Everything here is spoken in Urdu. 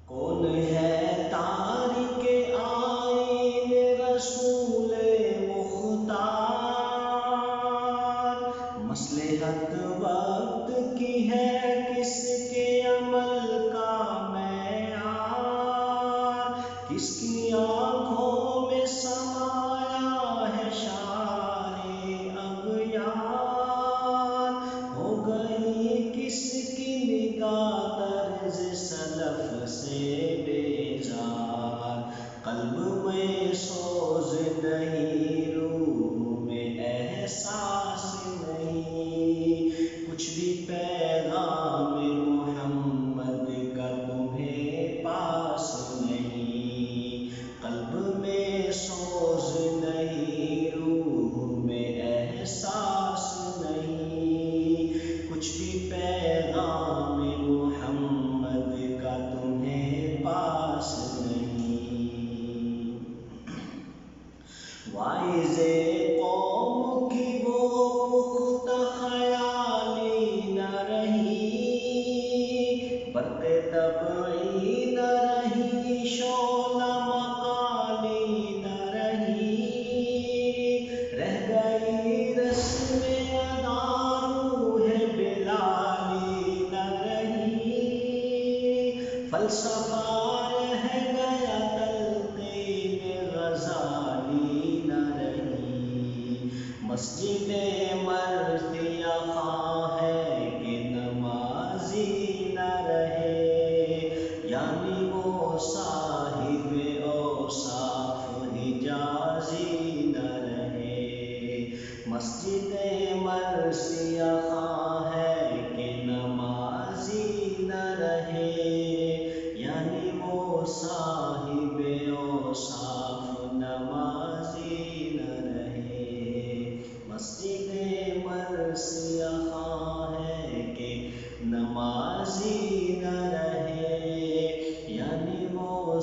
کون ہے تارک آئین رسول مختار، مصلحت وقت کی ہے کس کے عمل کا معیار، کس کی آنکھوں میں سمایا ہے شار اغیار، ہو گئی کس کی نگاہ طرز سلف سے بیزار، قلب میں سوز نہیں، روح میں احساس نہیں، کچھ بھی پیغام محمد کا تمہیں پاس نہیں، قلب میں سوز نہیں، روح میں احساس نہیں، کچھ بھی پیغام محمد کا تمہیں پاس نہیں۔ وائز قوم کی وہ پختہ خیالی نہ رہی، برق طبعی نہ رہی، شعلہ مقالی نہ رہی، رہ گئی رسم ادا روح بلالی نہ رہی، فلسفہ رہ گیا تلقین غزالی نہ رہی، مسجد مرثیہ خواہ ہے کہ نمازی نہ رہے، یعنی وہ صاحب اوصاف حجازی نہ رہے، مسجد مرثیہ خواہ ہے کہ نمازی نہ رہے، یعنی وہ صاحب اوصاف نمازی نہ رہے، مسجد مرثیہ خواہ ہے کہ نمازی نہ رہے، یعنی وہ